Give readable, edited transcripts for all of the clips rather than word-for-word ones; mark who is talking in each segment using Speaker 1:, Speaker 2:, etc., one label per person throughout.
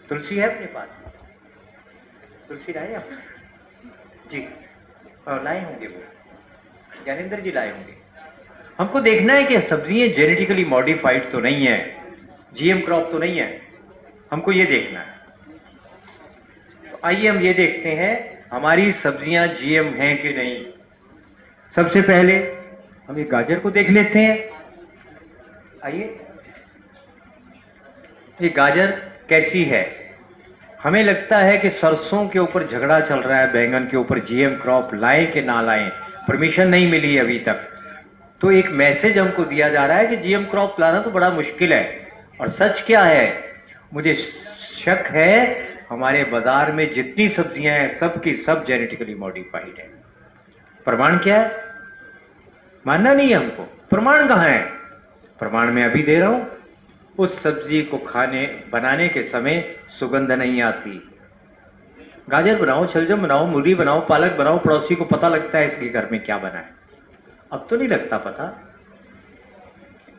Speaker 1: तुलसी है अपने पास? तुलसी लाए आप? जी, लाए होंगे वो, ज्ञानेंद्र जी लाए होंगे। हमको देखना है कि सब्जियां जेनेटिकली मॉडिफाइड तो नहीं है, जीएम क्रॉप तो नहीं है, हमको ये देखना है। तो आइए हम ये देखते हैं हमारी सब्जियां जीएम हैं कि नहीं। सबसे पहले हम ये गाजर को देख लेते हैं। आइए, ये गाजर कैसी है? हमें लगता है कि सरसों के ऊपर झगड़ा चल रहा है, बैंगन के ऊपर जीएम क्रॉप लाएं कि ना लाएं, परमिशन नहीं मिली अभी तक। तो एक मैसेज हमको दिया जा रहा है कि जीएम क्रॉप लाना तो बड़ा मुश्किल है। और सच क्या है? मुझे शक है हमारे बाजार में जितनी सब्जियां हैं सब की सब जेनेटिकली मॉडिफाइड है। प्रमाण क्या है? मानना नहीं है हमको। प्रमाण कहां है? प्रमाण मैं अभी दे रहा हूं। उस सब्जी को खाने बनाने के समय सुगंध नहीं आती। गाजर बनाओ, शलजम बनाओ, मूली बनाओ, पालक बनाओ, पड़ोसी को पता लगता है इसके घर में क्या बना है। अब तो नहीं लगता पता।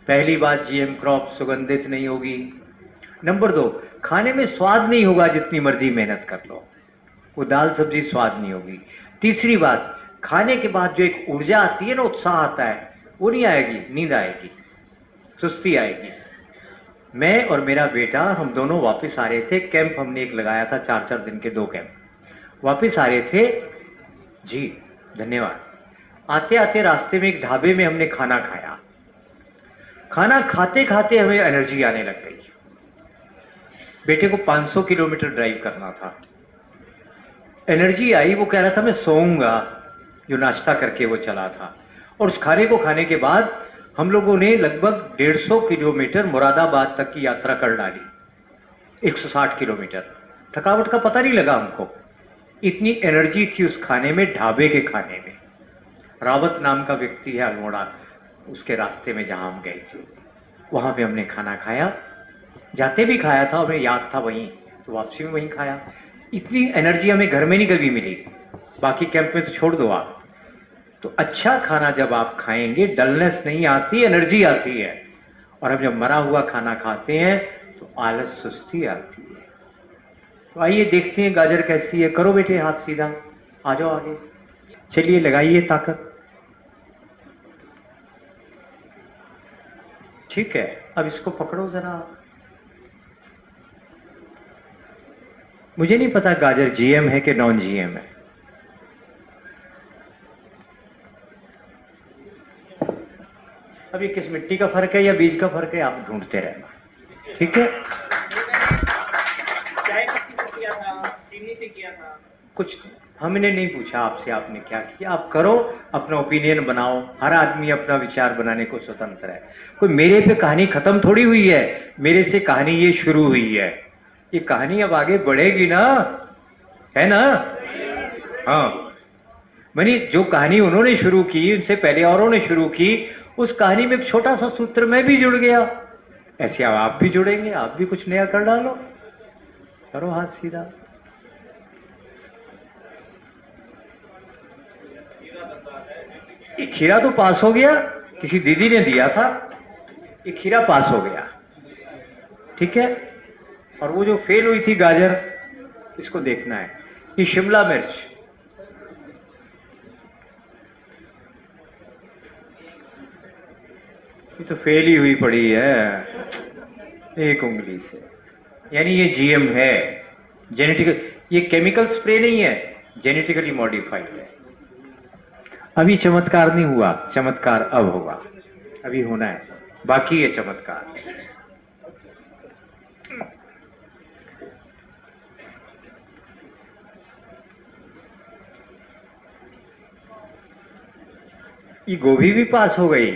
Speaker 1: पहली बात, जीएम क्रॉप सुगंधित नहीं होगी। नंबर 2, खाने में स्वाद नहीं होगा जितनी मर्जी मेहनत कर लो, वो दाल सब्जी स्वाद नहीं होगी। तीसरी बात, खाने के बाद जो एक ऊर्जा आती है ना, उत्साह आता है, वो नहीं आएगी, नींद आएगी, सुस्ती आएगी। मैं और मेरा बेटा हम दोनों वापस आ रहे थे, कैंप हमने एक लगाया था, 4-4 दिन के 2 कैंप। वापस आ रहे थे जी, धन्यवाद। आते आते रास्ते में एक ढाबे में हमने खाना खाया। खाना खाते खाते हमें एनर्जी आने लग गई। बेटे को 500 किलोमीटर ड्राइव करना था। एनर्जी आई, वो कह रहा था मैं सोऊंगा, जो नाश्ता करके वो चला था। और उस खाने को खाने के बाद हम लोगों ने लगभग 150 किलोमीटर मुरादाबाद तक की यात्रा कर डाली। 160 किलोमीटर, थकावट का पता नहीं लगा हमको। इतनी एनर्जी थी उस खाने में, ढाबे के खाने में। रावत नाम का व्यक्ति है अल्मोड़ा, उसके रास्ते में जहां हम गए थे, वहां पे हमने खाना खाया। जाते भी खाया था, हमें याद था वहीं, तो वापसी में वहीं खाया। इतनी एनर्जी हमें घर में नहीं कभी मिली, बाकी कैंप में तो छोड़ दो आप। तो अच्छा खाना जब आप खाएंगे डलनेस नहीं आती, एनर्जी आती है। और हम जब मरा हुआ खाना खाते हैं तो आलस, सुस्ती आती है। तो आइए देखते हैं गाजर कैसी है। करो बेटे हाथ सीधा, आ जाओ आगे, चलिए लगाइए ताकत। ठीक है, अब इसको पकड़ो जरा। मुझे नहीं पता गाजर जीएम है कि नॉन जीएम है। अब ये किस मिट्टी का फर्क है या बीज का फर्क है, आप ढूंढते रहना, ठीक है?
Speaker 2: चाय पत्ती से किया था, चीनी से किया था,
Speaker 1: कुछ हमने नहीं पूछा आपसे आपने क्या किया। आप करो, अपना ओपिनियन बनाओ। हर आदमी अपना विचार बनाने को स्वतंत्र है। कोई मेरे पे कहानी खत्म थोड़ी हुई है, मेरे से कहानी ये शुरू हुई है। ये कहानी अब आगे बढ़ेगी ना, है ना? हाँ, मैंने जो कहानी उन्होंने शुरू की, उनसे पहले औरों ने शुरू की, उस कहानी में एक छोटा सा सूत्र मैं भी जुड़ गया। ऐसे अब आप भी जुड़ेंगे, आप भी कुछ नया कर डालो। करो हाथ सीधा। ये खीरा तो पास हो गया, किसी दीदी ने दिया था, ये खीरा पास हो गया, ठीक है? और वो जो फेल हुई थी गाजर, इसको देखना है। ये शिमला मिर्च, ये तो फेल ही हुई पड़ी है एक उंगली से। यानी ये जीएम है, जेनेटिकल, ये केमिकल स्प्रे नहीं है, जेनेटिकली मॉडिफाइड है। अभी चमत्कार नहीं हुआ, चमत्कार अब होगा, अभी होना है, बाकी है चमत्कार। ये गोभी भी पास हो गई,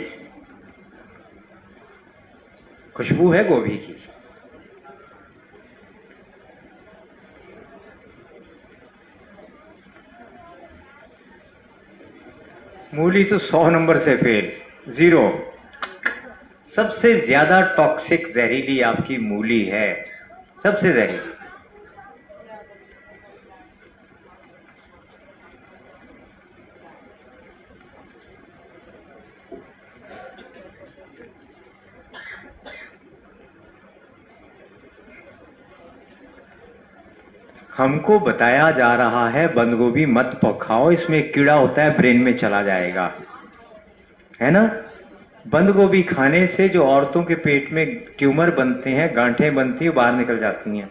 Speaker 1: खुशबू है गोभी की। मूली तो 100 नंबर से फेल, 0। सबसे ज्यादा टॉक्सिक जहरीली आपकी मूली है, सबसे जहरीली। हमको बताया जा रहा है बंद गोभी मत खाओ, इसमें एक कीड़ा होता है ब्रेन में चला जाएगा, है ना। बंद गोभी खाने से जो औरतों के पेट में ट्यूमर बनते हैं, गांठें बनती हैं, बाहर निकल जाती हैं।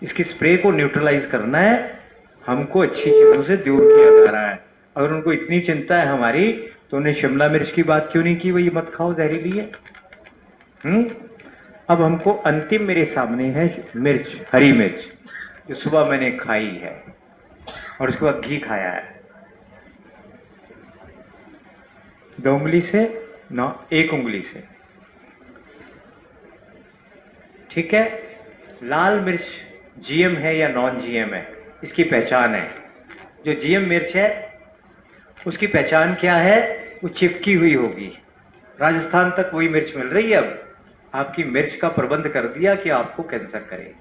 Speaker 1: इसकी स्प्रे को न्यूट्रलाइज करना है, हमको अच्छी चीजों से दूर किया जा रहा है। अगर उनको इतनी चिंता है हमारी, तो उन्हें शिमला मिर्च की बात क्यों नहीं की, वही मत खाओ, जहरीली है। अब हमको अंतिम मेरे सामने है मिर्च, हरी मिर्च, जो सुबह मैंने खाई है और उसके बाद घी खाया है। 2 उंगली से ना, 1 उंगली से, ठीक है। लाल मिर्च जीएम है या नॉन जीएम है, इसकी पहचान है। जो जीएम मिर्च है उसकी पहचान क्या है, वो चिपकी हुई होगी। राजस्थान तक वही मिर्च मिल रही है। अब आपकी मिर्च का प्रबंध कर दिया कि आपको कैंसर करे।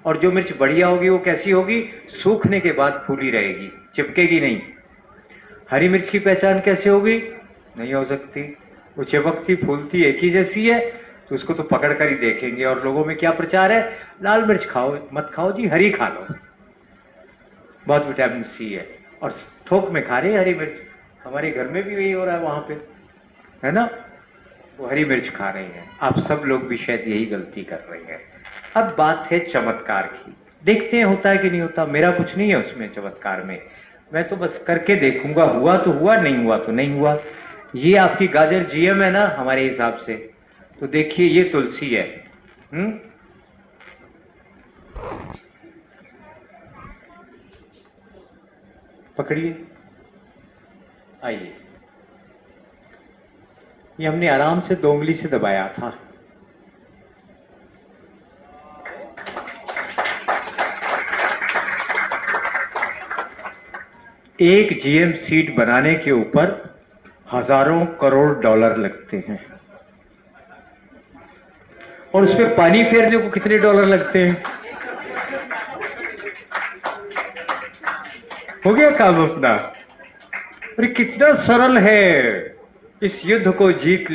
Speaker 1: और जो मिर्च बढ़िया होगी वो कैसी होगी, सूखने के बाद फूली रहेगी, चिपकेगी नहीं। हरी मिर्च की पहचान कैसे होगी, नहीं हो सकती, वो चिपकती फूलती एक ही जैसी है। तो उसको तो पकड़ कर ही देखेंगे। और लोगों में क्या प्रचार है, लाल मिर्च खाओ मत खाओ जी, हरी खा लो, बहुत विटामिन सी है। और थोक में खा रहे हैं हरी मिर्च। हमारे घर में भी वही हो रहा है वहां पे, है ना, वो हरी मिर्च खा रहे हैं। आप सब लोग भी शायद यही गलती कर रहे हैं। अब बात है चमत्कार की, देखते हैं होता है कि नहीं होता। मेरा कुछ नहीं है उसमें, चमत्कार में मैं तो बस करके देखूंगा, हुआ तो हुआ, नहीं हुआ तो नहीं हुआ। ये आपकी गाजर जीएम है ना हमारे हिसाब से, तो देखिए ये तुलसी है। पकड़िए, आइए। ये हमने आराम से 2 उंगली से दबाया था। एक जीएम सीड बनाने के ऊपर हजारों करोड़ डॉलर लगते हैं। और उसमें पानी फेरने को कितने डॉलर लगते हैं। हो गया काम अपना। अरे कितना सरल है, इस युद्ध को जीत